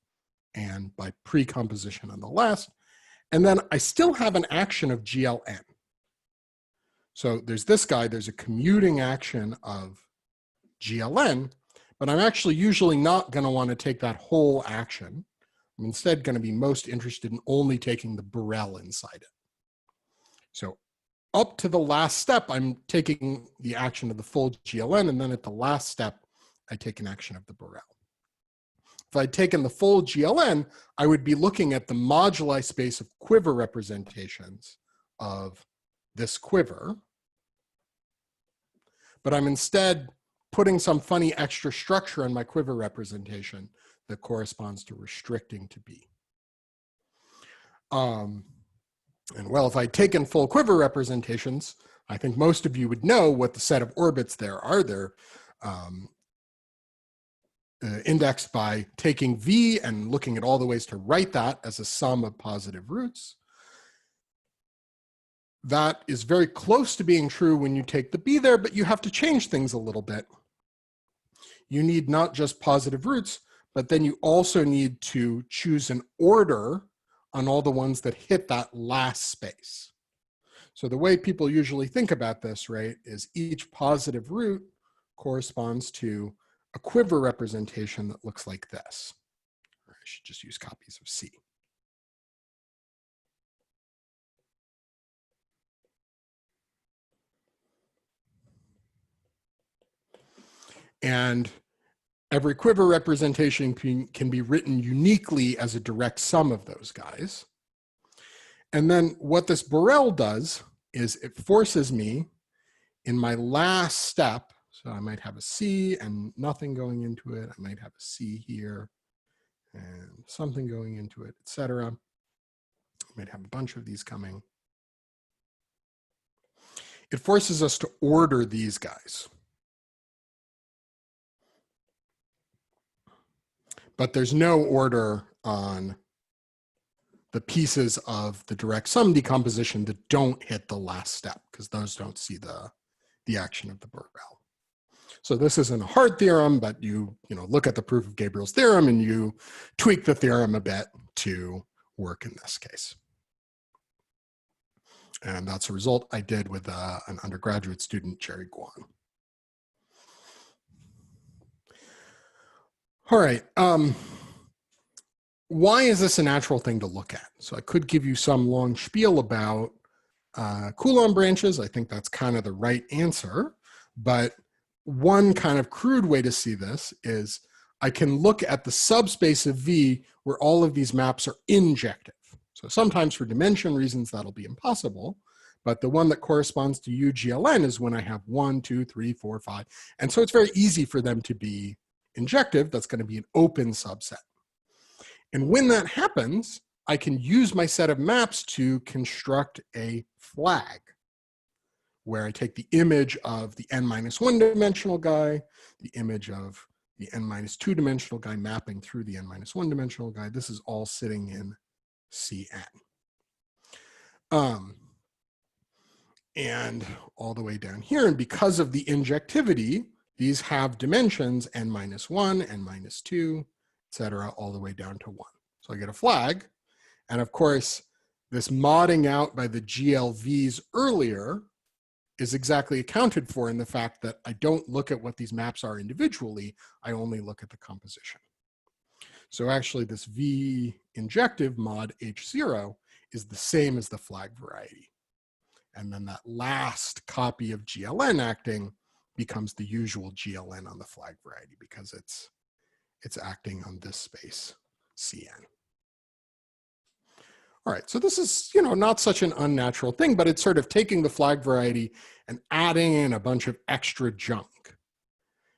and by pre-composition on the last. And then I still have an action of GLN. So there's this guy, there's a commuting action of GLN, but I'm actually usually not going to want to take that whole action. I'm instead going to be most interested in only taking the Borel inside it. So up to the last step, I'm taking the action of the full GLN, and then at the last step, I take an action of the Borel. If I'd taken the full GLN, I would be looking at the moduli space of quiver representations of this quiver. But I'm instead putting some funny extra structure in my quiver representation that corresponds to restricting to B. And well, if I'd taken full quiver representations, I think most of you would know what the set of orbits there are. They're indexed by taking V and looking at all the ways to write that as a sum of positive roots. That is very close to being true when you take the B there, but you have to change things a little bit. You need not just positive roots, but then you also need to choose an order on all the ones that hit that last space. So the way people usually think about this, right, is each positive root corresponds to a quiver representation that looks like this. I should just use copies of C. And every quiver representation can be written uniquely as a direct sum of those guys. And then what this Borel does is it forces me in my last step, so I might have a C and nothing going into it. I might have a C here and something going into it, etc. I might have a bunch of these coming. It forces us to order these guys. But there's no order on the pieces of the direct sum decomposition that don't hit the last step, because those don't see the action of the Borel. So this isn't a hard theorem, but you look at the proof of Gabriel's theorem and you tweak the theorem a bit to work in this case. And that's a result I did with an undergraduate student, Jerry Guan. All right, why is this a natural thing to look at? So I could give you some long spiel about Coulomb branches. I think that's kind of the right answer, but one kind of crude way to see this is I can look at the subspace of V where all of these maps are injective. So sometimes for dimension reasons that'll be impossible, but the one that corresponds to UGLN is when I have 1, 2, 3, 4, 5. And so it's very easy for them to be injective. That's going to be an open subset. And when that happens, I can use my set of maps to construct a flag where I take the image of the n-1 dimensional guy, the image of the n-2 dimensional guy mapping through the n-1 dimensional guy. This is all sitting in Cn. And all the way down here, and because of the injectivity, these have dimensions n-1, n-2, etc., all the way down to 1. So I get a flag. And of course, this modding out by the GLVs earlier is exactly accounted for in the fact that I don't look at what these maps are individually, I only look at the composition. So actually this V injective mod H0 is the same as the flag variety. And then that last copy of GLN acting becomes the usual GLN on the flag variety because it's acting on this space, Cn. All right, so this is, not such an unnatural thing, but it's sort of taking the flag variety and adding in a bunch of extra junk.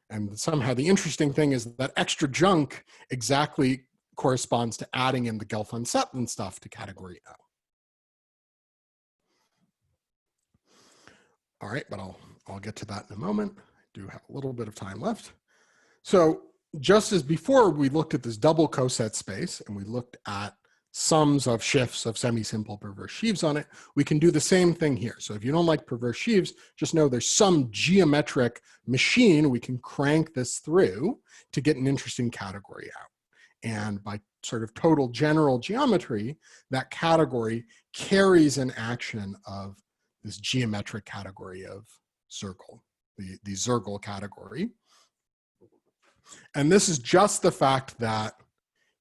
And somehow the interesting thing is that extra junk exactly corresponds to adding in the Gelfand-Tsetlin stuff to category O. All right, but I'll get to that in a moment. I do have a little bit of time left. So just as before, we looked at this double coset space and we looked at sums of shifts of semi-simple perverse sheaves on it. We can do the same thing here. So if you don't like perverse sheaves, just know there's some geometric machine we can crank this through to get an interesting category out. And by sort of total general geometry, that category carries an action of this geometric category of Soergel, the Soergel category. And this is just the fact that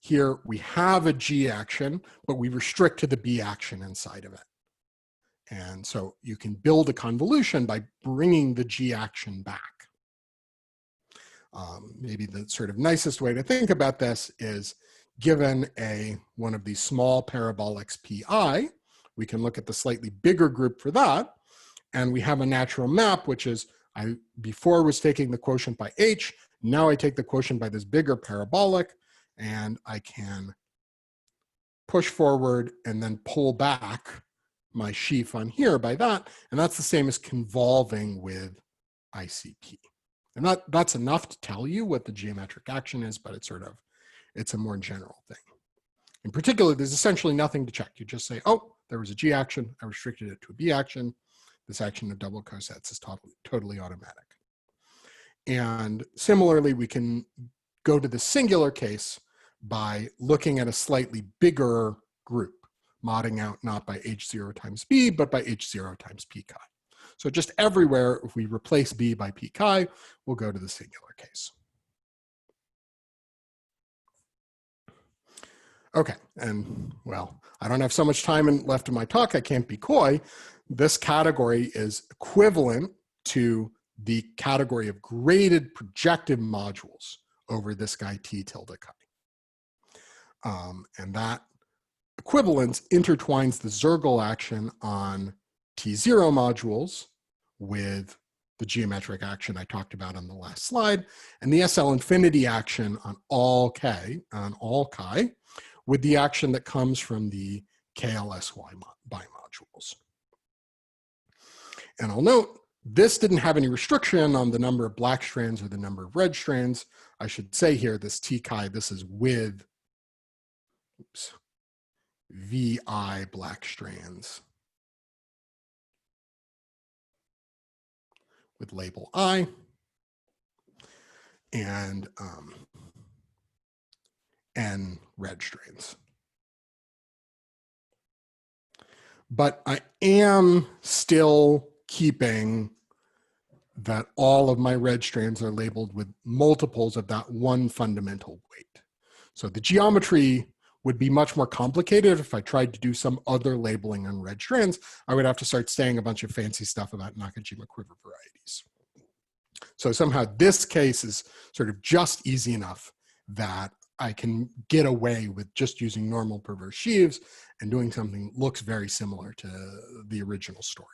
here we have a G action, but we restrict to the B action inside of it. And so you can build a convolution by bringing the G action back. Maybe the sort of nicest way to think about this is given one of these small parabolics pi, we can look at the slightly bigger group for that. And we have a natural map, which is I before was taking the quotient by H. Now I take the quotient by this bigger parabolic, and I can push forward and then pull back my sheaf on here by that. And that's the same as convolving with ICP. And that's enough to tell you what the geometric action is, but it's a more general thing. In particular, there's essentially nothing to check. You just say, oh, there was a G action. I restricted it to a B action. This action of double cosets is totally automatic. And similarly, we can go to the singular case by looking at a slightly bigger group, modding out not by H0 times B, but by H0 times P chi. So just everywhere, if we replace B by P chi, we'll go to the singular case. Okay, and well, I don't have so much time left in my talk, I can't be coy. This category is equivalent to the category of graded projective modules over this guy T tilde chi. And that equivalence intertwines the Soergel action on T0 modules with the geometric action I talked about on the last slide, and the SL infinity action on all chi, with the action that comes from the KLSY bimodules. And I'll note, this didn't have any restriction on the number of black strands or the number of red strands. I should say here, this T chi, this is with VI black strands with label I, and N red strands. But I am still keeping that all of my red strands are labeled with multiples of that one fundamental weight. So the geometry would be much more complicated if I tried to do some other labeling on red strands. I would have to start saying a bunch of fancy stuff about Nakajima quiver varieties. So somehow this case is sort of just easy enough that I can get away with just using normal perverse sheaves and doing something that looks very similar to the original story.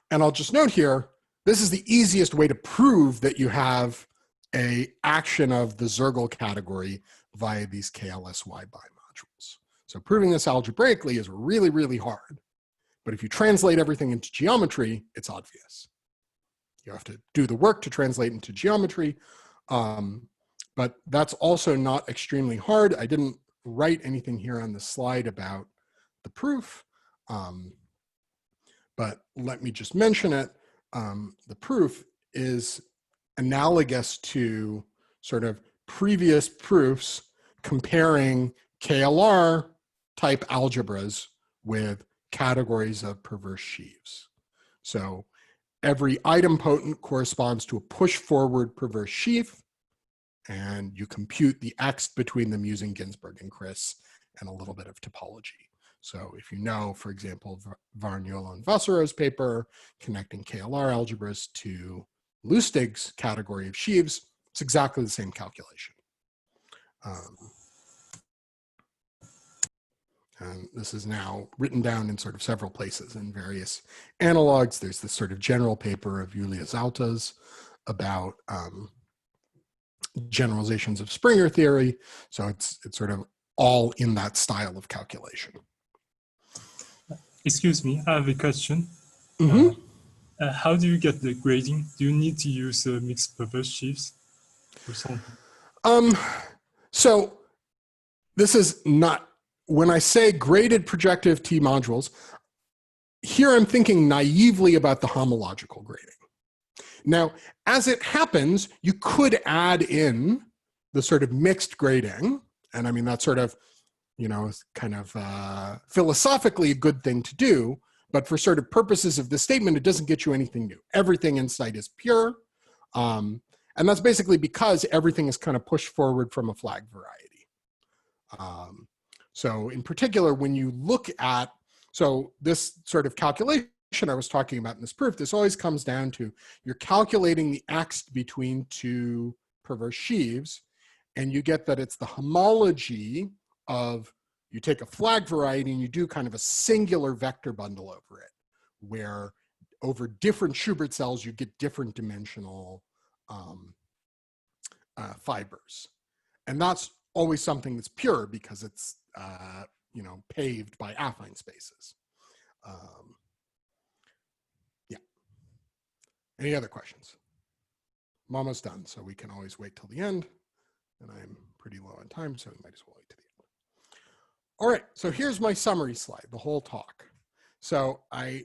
And I'll just note here, this is the easiest way to prove that you have an action of the Soergel category via these KLSY bimodules. So proving this algebraically is really, really hard. But if you translate everything into geometry, it's obvious. You have to do the work to translate into geometry. But that's also not extremely hard. I didn't write anything here on the slide about the proof. But let me just mention it. The proof is analogous to sort of previous proofs comparing KLR type algebras with categories of perverse sheaves. So every idempotent corresponds to a push forward perverse sheaf, and you compute the X between them using Ginsburg and Chris and a little bit of topology. So if you know, for example, Varniolo and Vassero's paper connecting KLR algebras to Lustig's category of sheaves, it's exactly the same calculation. And this is now written down in sort of several places in various analogs. There's this sort of general paper of Julia Zalta's about generalizations of Springer theory. So it's sort of all in that style of calculation. Excuse me, I have a question. Mm-hmm. How do you get the grading? Do you need to use mixed perverse sheaves or something? So this is not, when I say graded projective T modules, here I'm thinking naively about the homological grading. Now, as it happens, you could add in the sort of mixed grading, and I mean, that's sort of, you know, kind of philosophically a good thing to do, but for sort of purposes of this statement, it doesn't get you anything new. Everything in sight is pure, and that's basically because everything is kind of pushed forward from a flag variety. So in particular, when you look at, so this sort of calculation I was talking about in this proof, this always comes down to you're calculating the x between two perverse sheaves, and you get that it's the homology of, you take a flag variety and you do kind of a singular vector bundle over it, where over different Schubert cells, you get different dimensional fibers. And that's always something that's pure because it's, you know, paved by affine spaces. Yeah. Any other questions? I'm almost done, so we can always wait till the end. And I'm pretty low on time, so we might as well wait to the end. All right, so here's my summary slide, the whole talk. So I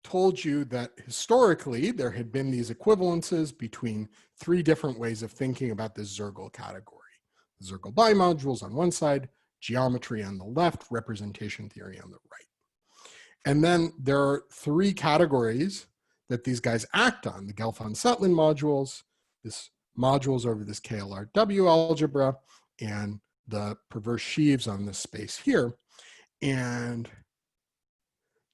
told you that historically there had been these equivalences between three different ways of thinking about this Soergel category. The Soergel bimodules on one side, geometry on the left, representation theory on the right. And then there are three categories that these guys act on: the Gelfand-Tsetlin modules, this modules over this KLRW algebra, and the perverse sheaves on this space here. And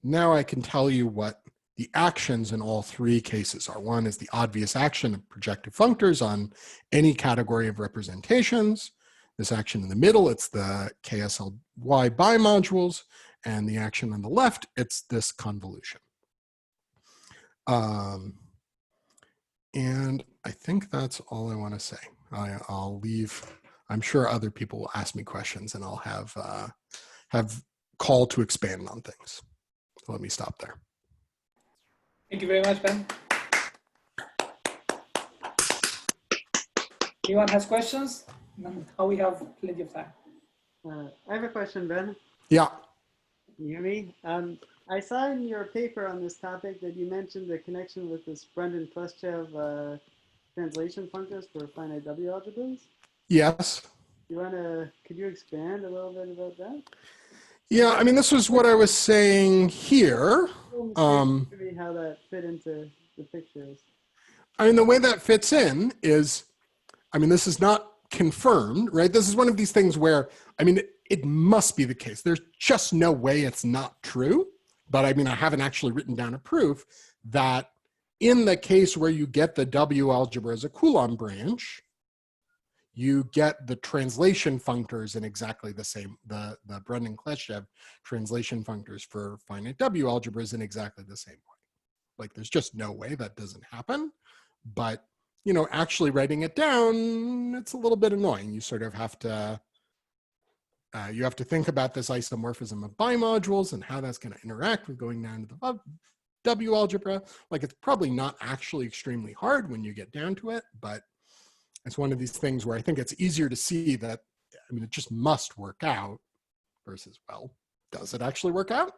now I can tell you what the actions in all three cases are. One is the obvious action of projective functors on any category of representations. This action in the middle, it's the KSLY bimodules, and the action on the left, it's this convolution. And I think that's all I want to say. I'll leave. I'm sure other people will ask me questions, and I'll have call to expand on things. So let me stop there. Thank you very much, Ben. Anyone has questions? How we have plenty of time. I have a question, Ben. Yeah. Can you hear me? I saw in your paper on this topic that you mentioned the connection with this Brendan-Kleschev translation functors for finite W algebras. Yes. Could you expand a little bit about that? Yeah, I mean, this was what I was saying here. Maybe how that fit into the pictures. I mean, the way that fits in is, I mean, this is not confirmed, right? This is one of these things where, I mean, it must be the case. There's just no way it's not true. But I mean, I haven't actually written down a proof that in the case where you get the W algebra as a Coulomb branch, you get the translation functors in exactly the same, the Brendan-Kleschev translation functors for finite W algebras in exactly the same way. Like, there's just no way that doesn't happen. But, you know, actually writing it down, it's a little bit annoying. You sort of have to, you have to think about this isomorphism of bimodules and how that's going to interact with going down to the W algebra. Like, it's probably not actually extremely hard when you get down to it, but it's one of these things where I think it's easier to see that, I mean, it just must work out versus, well, does it actually work out?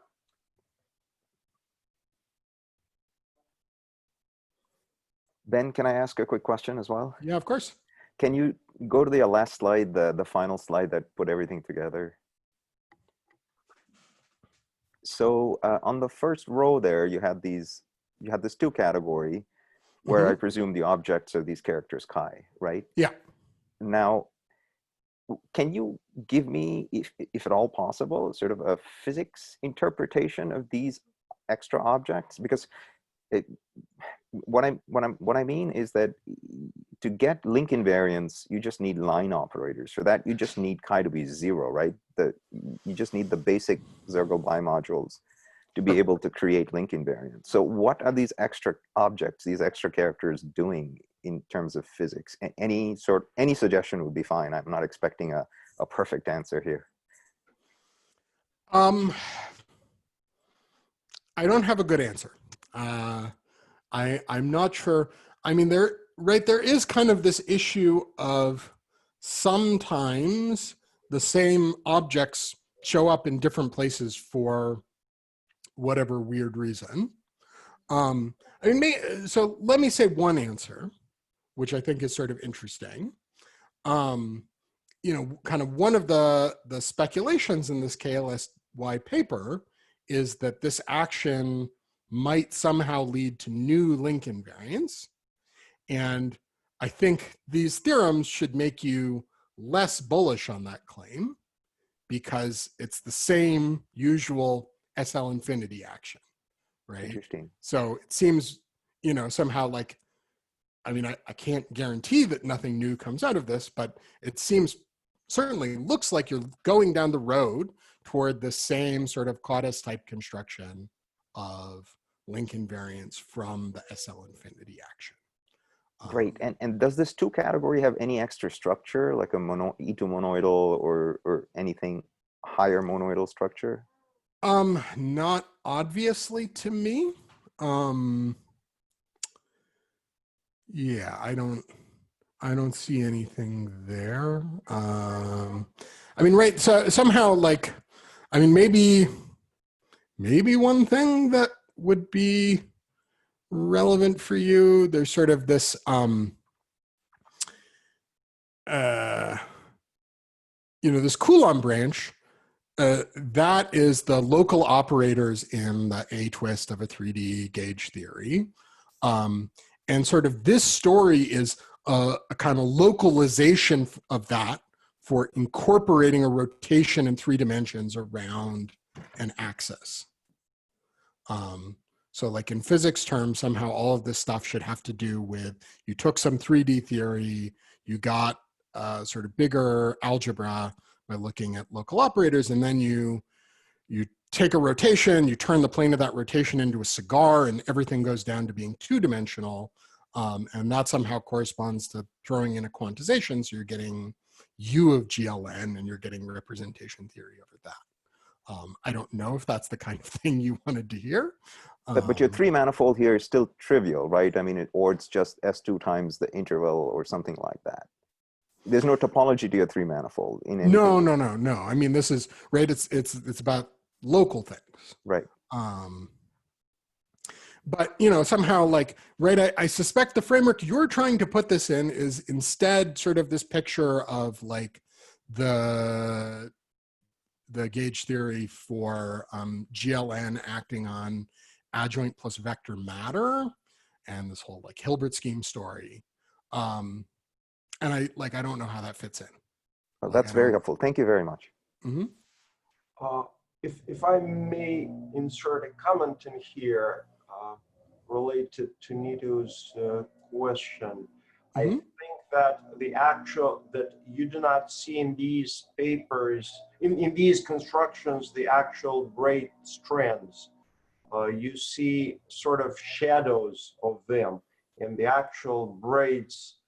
Ben, can I ask a quick question as well? Yeah, of course. Can you go to the last slide, the final slide that put everything together? So on the first row there, you had this two category where I presume the objects are these characters chi, right? Yeah. Now, can you give me, if at all possible, sort of a physics interpretation of these extra objects? Because what I mean is that to get link invariance, you just need line operators. For that, you just need chi to be 0, right? You just need the basic Soergel bimodules to be able to create link invariance. So what are these extra objects, these extra characters doing in terms of physics? Any suggestion would be fine. I'm not expecting a perfect answer here. I don't have a good answer. I'm not sure. I mean, there is kind of this issue of sometimes the same objects show up in different places for whatever weird reason. So let me say one answer, which I think is sort of interesting. Kind of one of the speculations in this KLSY paper is that this action might somehow lead to new link invariants. And I think these theorems should make you less bullish on that claim because it's the same usual SL infinity action, right? Interesting. So it seems, somehow like, I mean, I can't guarantee that nothing new comes out of this, but it certainly looks like you're going down the road toward the same sort of Caudas type construction of link invariants from the SL infinity action. Great. And does this 2 category have any extra structure, like a E2 monoidal or anything higher monoidal structure? Not obviously to me. Yeah, I don't see anything there. I mean, right, so somehow like, I mean, maybe one thing that would be relevant for you, there's sort of this, this Coulomb branch, that is the local operators in the A twist of a 3D gauge theory. And sort of this story is a kind of localization of that for incorporating a rotation in 3 dimensions around an axis. So like in physics terms, somehow all of this stuff should have to do with, you took some 3D theory, you got sort of bigger algebra by looking at local operators, and then you take a rotation, you turn the plane of that rotation into a cigar, and everything goes down to being 2-dimensional. And that somehow corresponds to throwing in a quantization, so you're getting U of GLN, and you're getting representation theory over that. I don't know if that's the kind of thing you wanted to hear. But your 3-manifold here is still trivial, right? I mean, or it's just S2 times the interval or something like that. There's no topology to your 3-manifold in anything. No. I mean, this is, right, it's about local things. Right. But, somehow like, right, I suspect the framework you're trying to put this in is instead sort of this picture of like the gauge theory for GLN acting on adjoint plus vector matter and this whole like Hilbert scheme story. And I don't know how that fits in. Well, that's very helpful. Thank you very much. Mm-hmm. If I may insert a comment in here related to Nito's question, I think that that you do not see in these papers, in these constructions, the actual braid strands. You see sort of shadows of them, and the actual braids,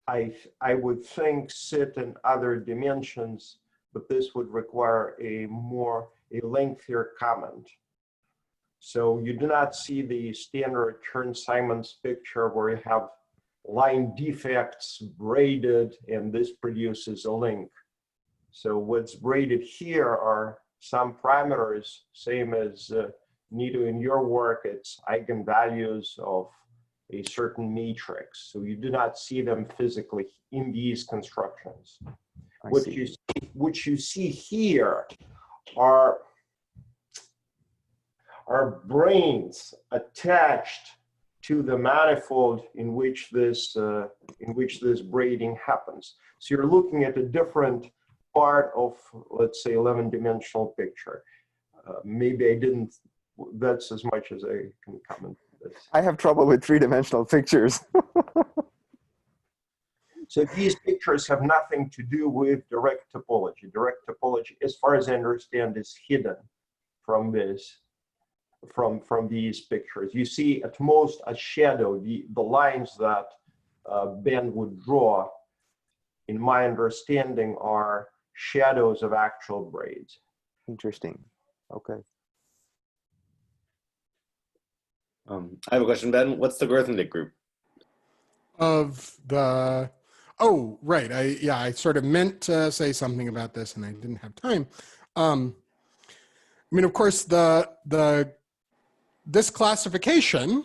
I would think, sit in other dimensions, but this would require a lengthier comment. So you do not see the standard Chern-Simons picture where you have line defects braided and this produces a link. So what's braided here are some parameters, same as Nito in your work, it's eigenvalues of a certain matrix. So you do not see them physically in these constructions. What you see here are brains attached to the manifold in which this braiding happens. So you're looking at a different part of, let's say, 11-dimensional picture. Maybe I didn't. That's as much as I can comment. I have trouble with 3-dimensional pictures. So these pictures have nothing to do with direct topology. Direct topology, as far as I understand, is hidden from these pictures. You see at most a shadow. The lines that Ben would draw, in my understanding, are shadows of actual braids. Interesting. Okay. I have a question, Ben. What's the Grothendieck group? Of the Oh, right. I sort of meant to say something about this and I didn't have time. I mean, of course, this classification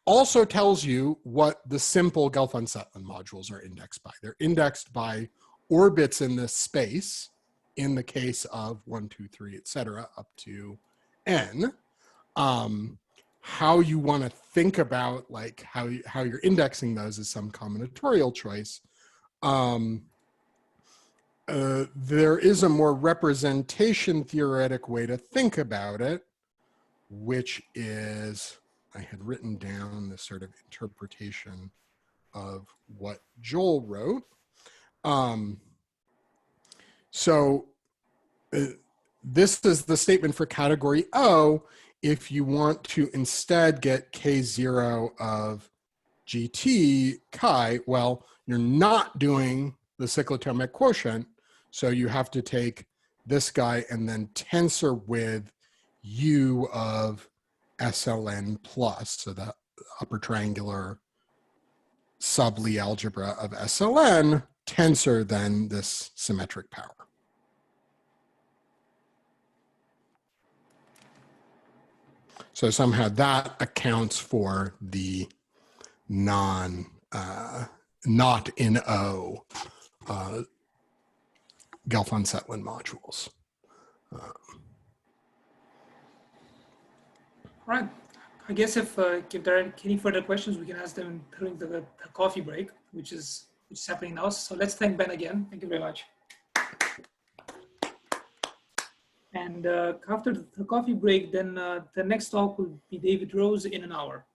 also tells you what the simple Gelfand-Tsetlin modules are indexed by. They're indexed by orbits in this space in the case of 1, 2, 3, etc., up to n. How you want to think about like how you're indexing those is some combinatorial choice. There is a more representation theoretic way to think about it, which is, I had written down this sort of interpretation of what Joel wrote. This is the statement for category O. If you want to instead get K0 of GT chi, well, you're not doing the cyclotomic quotient. So you have to take this guy and then tensor with U of SLN plus, so the upper triangular sub-Lie algebra of SLN, tensor then this symmetric power. So somehow that accounts for the not in O Gelfand-Tsetlin modules. Right. I guess if there are any further questions, we can ask them during the coffee break, which is happening now. So let's thank Ben again. Thank you very much. And after the coffee break, then the next talk will be David Rose in an hour.